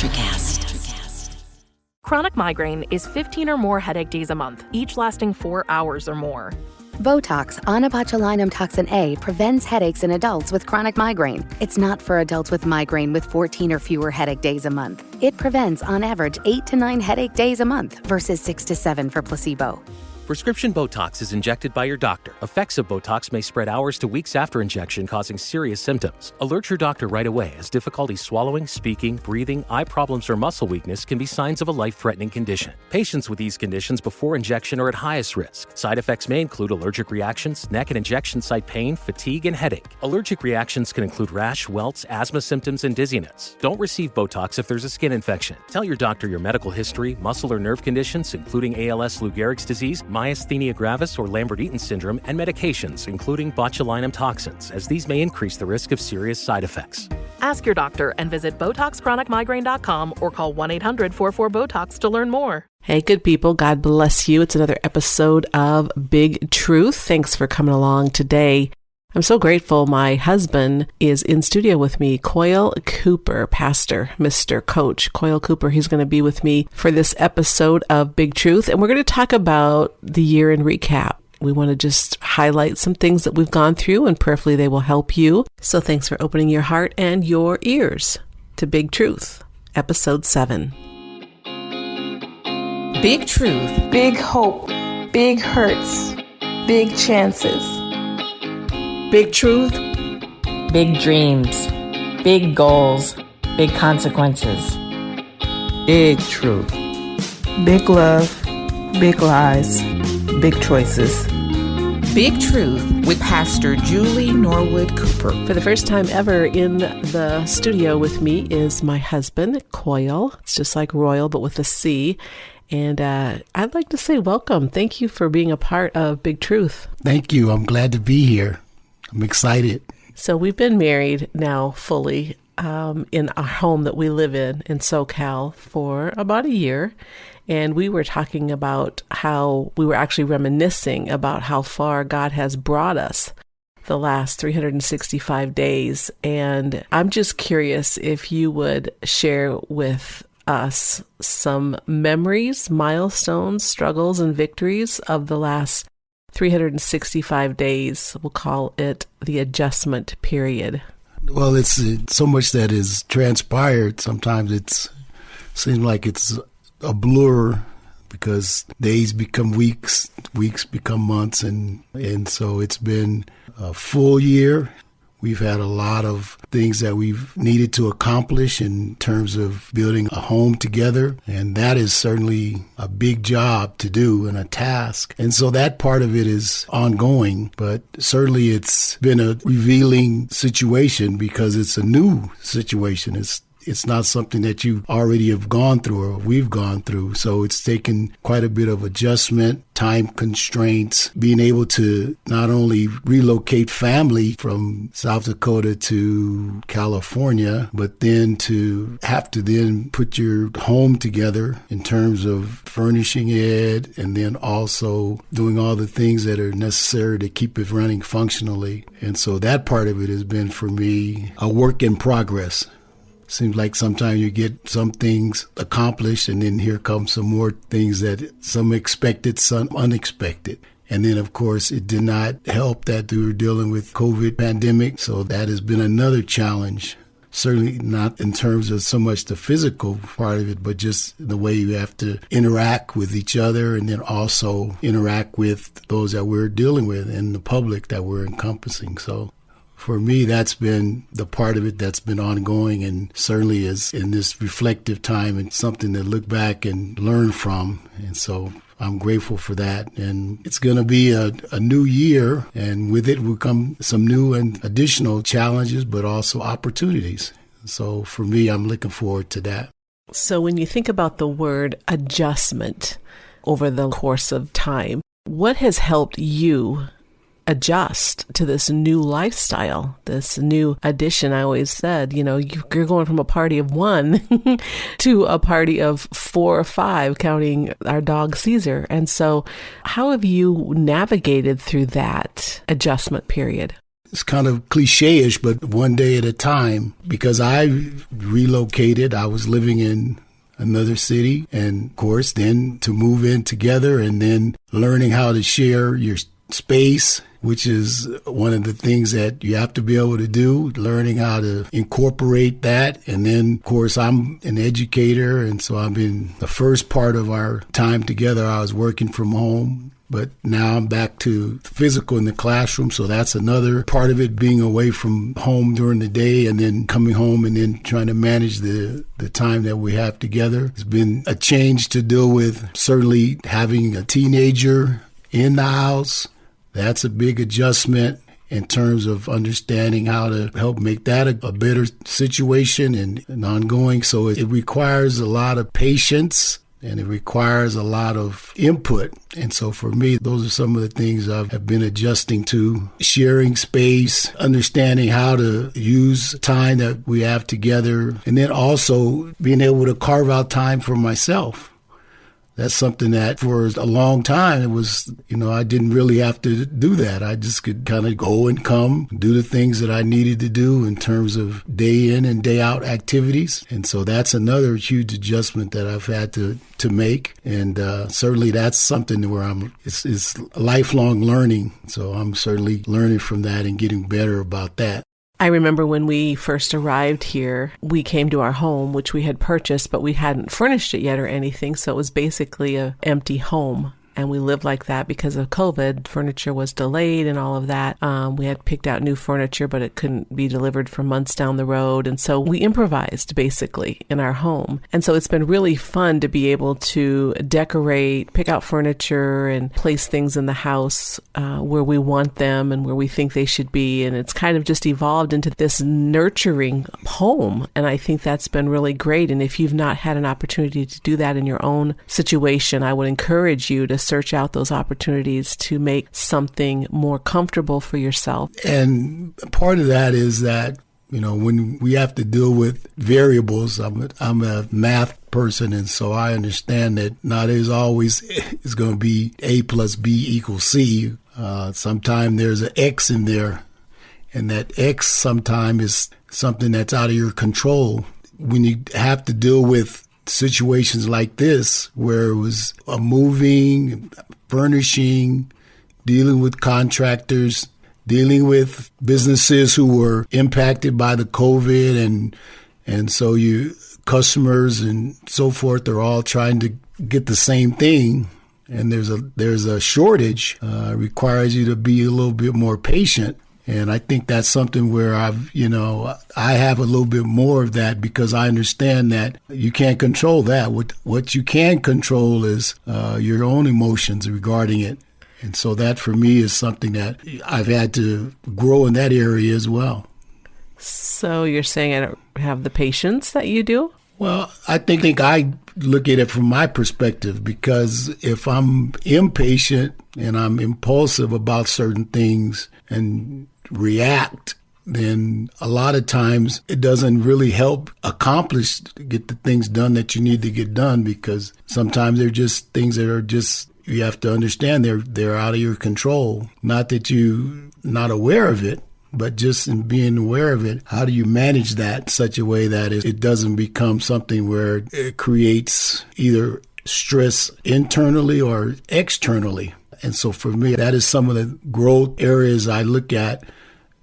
Electricast. Chronic migraine is 15 or more headache days a month, each lasting 4 hours or more. Botox, onabotulinum toxin A, prevents headaches in adults with chronic migraine. It's not for adults with migraine with 14 or fewer headache days a month. It prevents, on average, 8 to 9 headache days a month versus 6 to 7 for placebo. Prescription Botox is injected by your doctor. Effects of Botox may spread hours to weeks after injection, causing serious symptoms. Alert your doctor right away, as difficulty swallowing, speaking, breathing, eye problems, or muscle weakness can be signs of a life-threatening condition. Patients with these conditions before injection are at highest risk. Side effects may include allergic reactions, neck and injection site pain, fatigue, and headache. Allergic reactions can include rash, welts, asthma symptoms, and dizziness. Don't receive Botox if there's a skin infection. Tell your doctor your medical history, muscle or nerve conditions, including ALS, Lou Gehrig's disease, myasthenia gravis, or Lambert-Eaton syndrome, and medications, including botulinum toxins, as these may increase the risk of serious side effects. Ask your doctor and visit BotoxChronicMigraine.com or call 1-800-44-BOTOX to learn more. Hey, good people. God bless you. It's another episode of Big Truth. Thanks for coming along today. I'm so grateful my husband is in studio with me, Coyle Cooper, pastor, Mr. Coach. Coyle Cooper, he's going to be with me for this episode of Big Truth, and we're going to talk about the year in recap. We want to just highlight some things that we've gone through, and prayerfully they will help you. So thanks for opening your heart and your ears to Big Truth, Episode 7. Big Truth, big hope, big hurts, big chances. Big truth, big dreams, big goals, big consequences. Big truth, Big love, big lies, big choices. Big Truth with Pastor Julie Norwood Cooper. For the first time ever in the studio with me is my husband, Coyle. It's just like Royal, but with a C. And I'd like to say welcome. Thank you for being a part of Big Truth. Thank you. I'm glad to be here. I'm excited. So we've been married now fully in our home that we live in SoCal for about a year. And we were talking about how we were actually reminiscing about how far God has brought us the last 365 days. And I'm just curious if you would share with us some memories, milestones, struggles, and victories of the last 365 days. We'll call it the adjustment period. Well, it's so much that is transpired. Sometimes it seems like it's a blur because days become weeks, weeks become months, and so it's been a full year. We've had a lot of things that we've needed to accomplish in terms of building a home together. And that is certainly a big job to do and a task. And so that part of it is ongoing. But certainly it's been a revealing situation because it's a new situation. It's not something that you already have gone through or we've gone through. So it's taken quite a bit of adjustment, time constraints, being able to not only relocate family from South Dakota to California, but then to have to then put your home together in terms of furnishing it and then also doing all the things that are necessary to keep it running functionally. And so that part of it has been for me a work in progress. Seems like sometimes you get some things accomplished and then here come some more things that some expected, some unexpected. And then, of course, it did not help that we were dealing with COVID pandemic. So that has been another challenge. Certainly not in terms of so much the physical part of it, but just the way you have to interact with each other and then also interact with those that we're dealing with and the public that we're encompassing. So for me, that's been the part of it that's been ongoing and certainly is in this reflective time and something to look back and learn from. And so I'm grateful for that. And it's going to be a new year, and with it will come some new and additional challenges, but also opportunities. So for me, I'm looking forward to that. So when you think about the word adjustment over the course of time, what has helped you adjust to this new lifestyle, this new addition? I always said, you're going from a party of one to a party of 4 or 5, counting our dog Caesar. And so how have you navigated through that adjustment period? it's kind of cliche-ish, but one day at a time. Because I relocated, I was living in another city, and of course, then to move in together and then learning how to share your space, which is one of the things that you have to be able to do, learning how to incorporate that. And then, of course, I'm an educator, and so I've been the first part of our time together, I was working from home. But now I'm back to physical in the classroom, so that's another part of it, being away from home during the day and then coming home and then trying to manage the time that we have together. It's been a change to deal with, certainly having a teenager in the house. That's a big adjustment in terms of understanding how to help make that a better situation and ongoing. So it requires a lot of patience and it requires a lot of input. And so for me, those are some of the things I have been adjusting to: sharing space, understanding how to use time that we have together, and then also being able to carve out time for myself. That's something that for a long time, it was, I didn't really have to do that. I just could kind of go and come, do the things that I needed to do in terms of day in and day out activities. And so that's another huge adjustment that I've had to make. And certainly that's something where it's lifelong learning. So I'm certainly learning from that and getting better about that. I remember when we first arrived here, we came to our home, which we had purchased, but we hadn't furnished it yet or anything. So it was basically an empty home. And we lived like that because of COVID. Furniture was delayed and all of that. We had picked out new furniture, but it couldn't be delivered for months down the road. And so we improvised basically in our home. And so it's been really fun to be able to decorate, pick out furniture and place things in the house where we want them and where we think they should be. And it's kind of just evolved into this nurturing home. And I think that's been really great. And if you've not had an opportunity to do that in your own situation, I would encourage you to search out those opportunities to make something more comfortable for yourself. And part of that is that, when we have to deal with variables, I'm a math person, and so I understand that not as always is going to be A plus B equals C. Sometimes there's an X in there, and that X sometimes is something that's out of your control. When you have to deal with situations like this, where it was a moving, furnishing, dealing with contractors, dealing with businesses who were impacted by the COVID, and so customers and so forth are all trying to get the same thing, and there's a shortage. Requires you to be a little bit more patient. And I think that's something where I have a little bit more of that, because I understand that you can't control that. What you can control is your own emotions regarding it. And so that for me is something that I've had to grow in that area as well. So you're saying I don't have the patience that you do? Well, I think I look at it from my perspective, because if I'm impatient and I'm impulsive about certain things and react, then a lot of times it doesn't really help get the things done that you need to get done, because sometimes they're just things that are just, you have to understand they're out of your control. Not that you're not aware of it, but just in being aware of it, how do you manage that in such a way that it doesn't become something where it creates either stress internally or externally? And so for me, that is some of the growth areas I look at.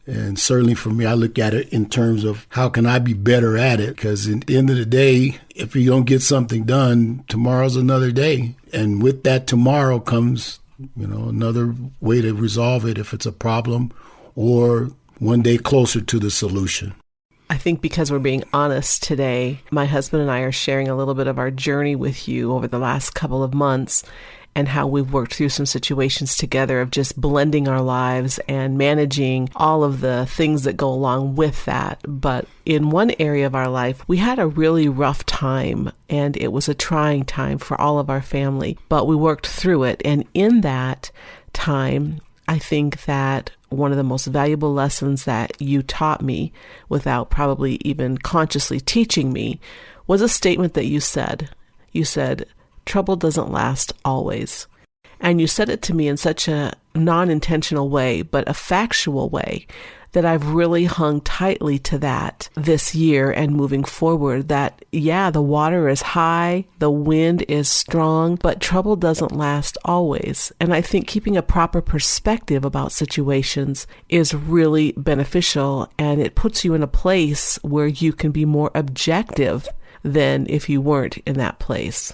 And certainly for me, I look at it in terms of how can I be better at it? Because at the end of the day, if you don't get something done, tomorrow's another day. And with that tomorrow comes, another way to resolve it if it's a problem, or one day closer to the solution. I think because we're being honest today, my husband and I are sharing a little bit of our journey with you over the last couple of months, and how we've worked through some situations together of just blending our lives and managing all of the things that go along with that. But in one area of our life, we had a really rough time, and it was a trying time for all of our family, but we worked through it. And in that time, I think that one of the most valuable lessons that you taught me, without probably even consciously teaching me, was a statement that you said. You said, "Trouble doesn't last always." And you said it to me in such a non-intentional way, but a factual way, that I've really hung tightly to that this year and moving forward, that, yeah, the water is high, the wind is strong, but trouble doesn't last always. And I think keeping a proper perspective about situations is really beneficial, and it puts you in a place where you can be more objective than if you weren't in that place.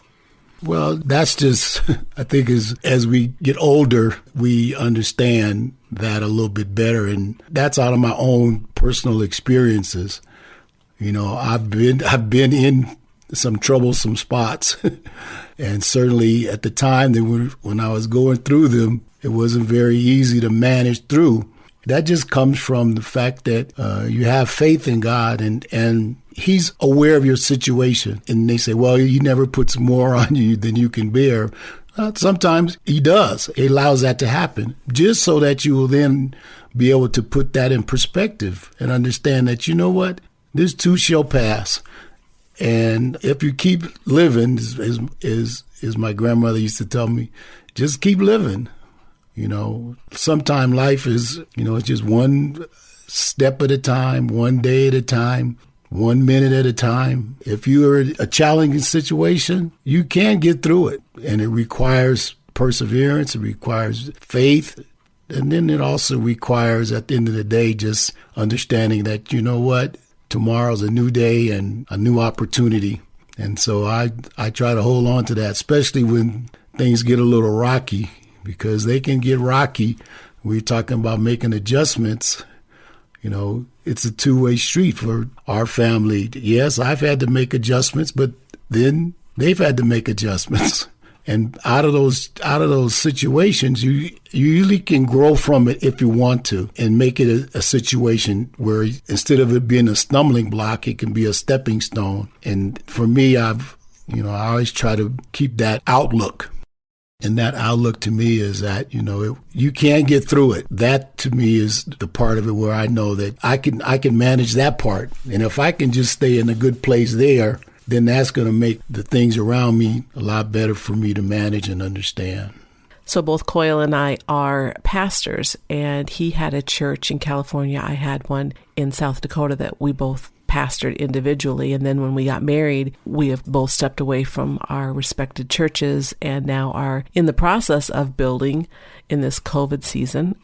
Well, that's just, I think as we get older, we understand that a little bit better. And that's out of my own personal experiences. You know, I've been in some troublesome spots. And certainly at the time when I was going through them, it wasn't very easy to manage through. That just comes from the fact that you have faith in God and He's aware of your situation. And they say, well, He never puts more on you than you can bear. Sometimes He does. He allows that to happen just so that you will then be able to put that in perspective and understand that, you know what, this too shall pass. And if you keep living, as my grandmother used to tell me, just keep living. You know, sometimes life is, it's just one step at a time, one day at a time, 1 minute at a time. If you're in a challenging situation, you can get through it. And it requires perseverance, it requires faith, and then it also requires, at the end of the day, just understanding that, you know what, tomorrow's a new day and a new opportunity. And so I try to hold on to that, especially when things get a little rocky, because they can get rocky. We're talking about making adjustments. You know, it's a two-way street for our family. Yes, I've had to make adjustments, but then they've had to make adjustments. And out of those situations, you usually can grow from it if you want to, and make it a situation where instead of it being a stumbling block, it can be a stepping stone. And for me, I always try to keep that outlook. And that outlook to me is that, you can get through it. That to me is the part of it where I know that I can manage that part. And if I can just stay in a good place there, then that's going to make the things around me a lot better for me to manage and understand. So both Coyle and I are pastors, and he had a church in California. I had one in South Dakota that we both pastored individually. And then when we got married, we have both stepped away from our respected churches and now are in the process of building, in this COVID season,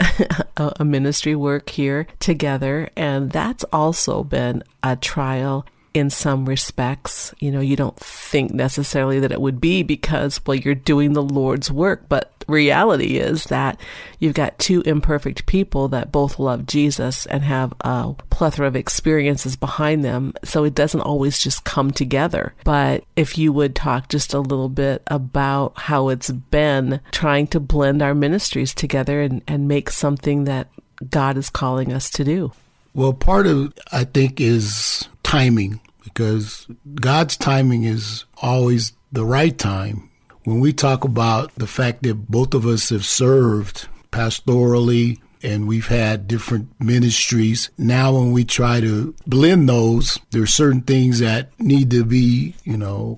a ministry work here together. And that's also been a trial in some respects. You don't think necessarily that it would be because, well, you're doing the Lord's work, but reality is that you've got two imperfect people that both love Jesus and have a plethora of experiences behind them. So it doesn't always just come together. But if you would talk just a little bit about how it's been trying to blend our ministries together and make something that God is calling us to do. Well, part of it, I think, is timing, because God's timing is always the right time. When we talk about the fact that both of us have served pastorally and we've had different ministries, now when we try to blend those, there are certain things that need to be,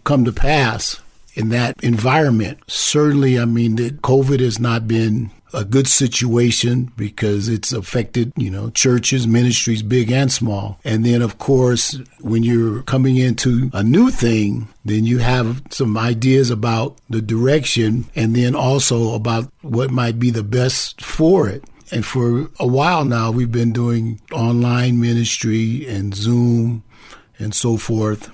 come to pass in that environment. Certainly, that COVID has not been a good situation because it's affected, churches, ministries, big and small. And then, of course, when you're coming into a new thing, then you have some ideas about the direction and then also about what might be the best for it. And for a while now, we've been doing online ministry and Zoom and so forth.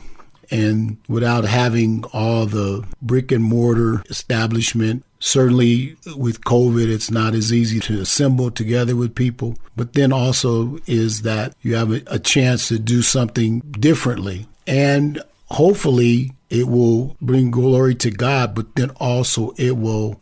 And without having all the brick and mortar establishment, certainly with COVID, it's not as easy to assemble together with people. But then also is that you have a chance to do something differently. And hopefully it will bring glory to God, but then also it will,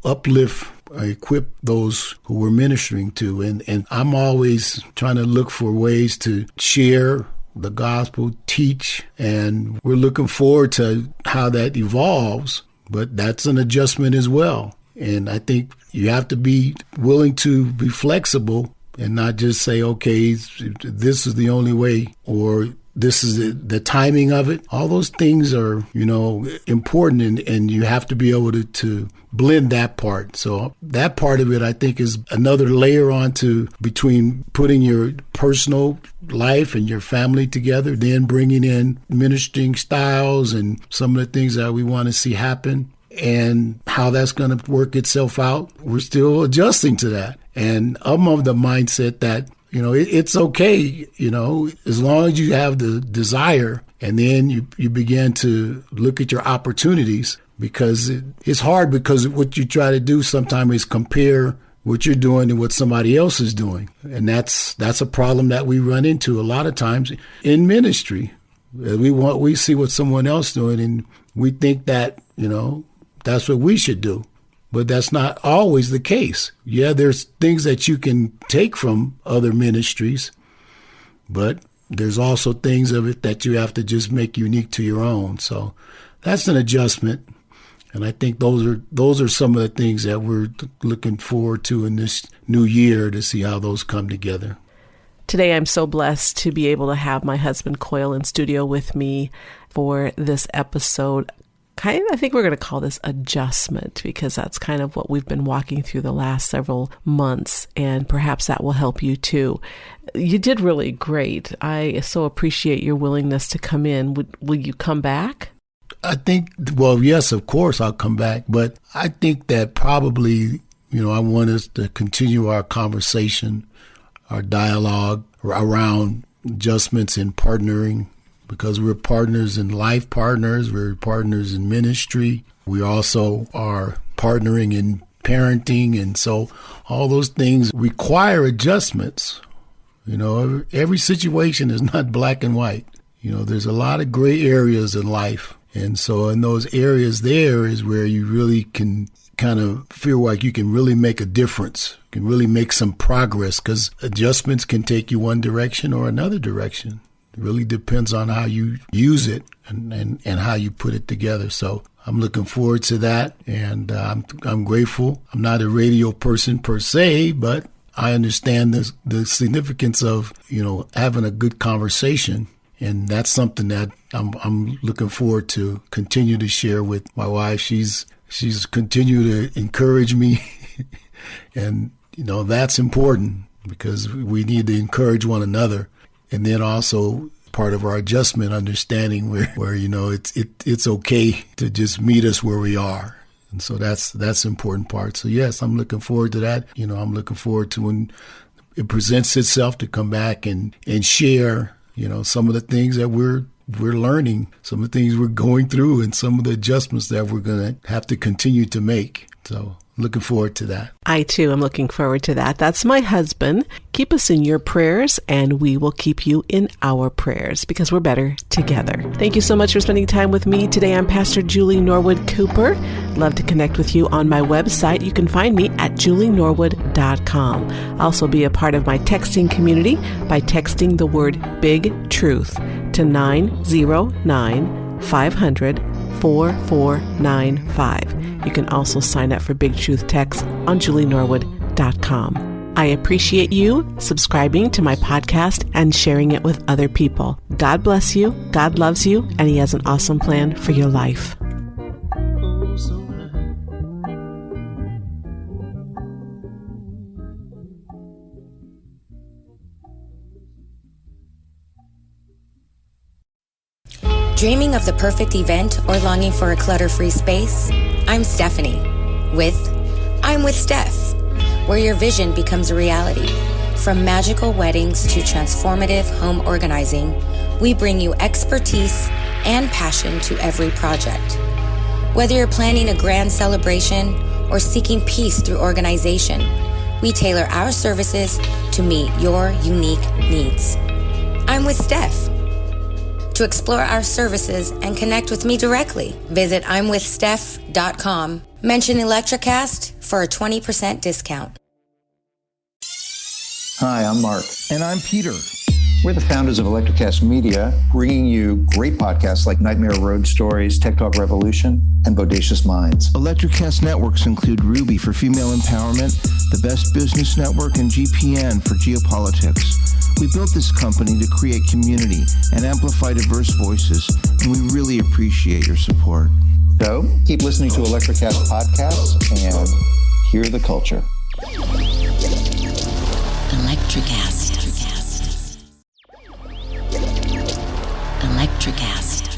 uplift, equip those who we're ministering to. And I'm always trying to look for ways to share the gospel, teach, and we're looking forward to how that evolves. But that's an adjustment as well. And I think you have to be willing to be flexible and not just say, okay, this is the only way, or this is the timing of it. All those things are, important, and you have to be able to blend that part. So that part of it, I think, is another layer onto between putting your personal life and your family together, then bringing in ministering styles and some of the things that we want to see happen, and how that's going to work itself out. We're still adjusting to that. And I'm of the mindset that, it's okay, as long as you have the desire, and then you begin to look at your opportunities, because it's hard, because what you try to do sometimes is compare what you're doing to what somebody else is doing. And that's a problem that we run into a lot of times in ministry. We see what someone else doing, and we think that, that's what we should do. But that's not always the case. Yeah, there's things that you can take from other ministries, but there's also things of it that you have to just make unique to your own. So that's an adjustment. And I think those are some of the things that we're looking forward to in this new year, to see how those come together. Today, I'm so blessed to be able to have my husband Coyle in studio with me for this episode. I think we're going to call this adjustment, because that's kind of what we've been walking through the last several months, and perhaps that will help you too. You did really great. I so appreciate your willingness to come in. Will you come back? I think, well, yes, of course I'll come back, but I think that probably, I want us to continue our conversation, our dialogue around adjustments and partnering, because we're partners in life, we're partners in ministry. We also are partnering in parenting. And so all those things require adjustments. Every situation is not black and white. There's a lot of gray areas in life. And so in those areas there is where you really can kind of feel like you can really make a difference, can really make some progress, because adjustments can take you one direction or another direction. It really depends on how you use it and how you put it together. So I'm looking forward to that, and I'm grateful. I'm not a radio person per se, but I understand the significance of, having a good conversation. And that's something that I'm looking forward to continue to share with my wife. She's continued to encourage me. And, that's important, because we need to encourage one another. And then also part of our adjustment, understanding where it's okay to just meet us where we are. And so that's the important part. So yes, I'm looking forward to that. I'm looking forward to when it presents itself to come back and share, some of the things that we're learning, some of the things we're going through, and some of the adjustments that we're going to have to continue to make. So looking forward to that. I too am looking forward to that. That's my husband. Keep us in your prayers, and we will keep you in our prayers, because we're better together. Thank you so much for spending time with me today. I'm Pastor Julie Norwood Cooper. Love to connect with you on my website. You can find me at julienorwood.com. Also be a part of my texting community by texting the word Big Truth to 909-500-4495. You can also sign up for Big Truth Text on julienorwood.com. I appreciate you subscribing to my podcast and sharing it with other people. God bless you, God loves you, and He has an awesome plan for your life. Dreaming of the perfect event or longing for a clutter-free space? I'm Stephanie with I'm with Steph, where your vision becomes a reality. From magical weddings to transformative home organizing, we bring you expertise and passion to every project. Whether you're planning a grand celebration or seeking peace through organization, we tailor our services to meet your unique needs. I'm with Steph. To explore our services and connect with me directly, visit I'mWithSteph.com. Mention ElectraCast for a 20% discount. Hi, I'm Mark. And I'm Peter. We're the founders of ElectraCast Media, bringing you great podcasts like Nightmare Road Stories, Tech Talk Revolution, and Bodacious Minds. ElectraCast networks include Ruby for female empowerment, the Best Business Network, and GPN for geopolitics. We built this company to create community and amplify diverse voices, and we really appreciate your support. So keep listening to Electrocast podcasts and hear the culture. Electrocast. Electrocast.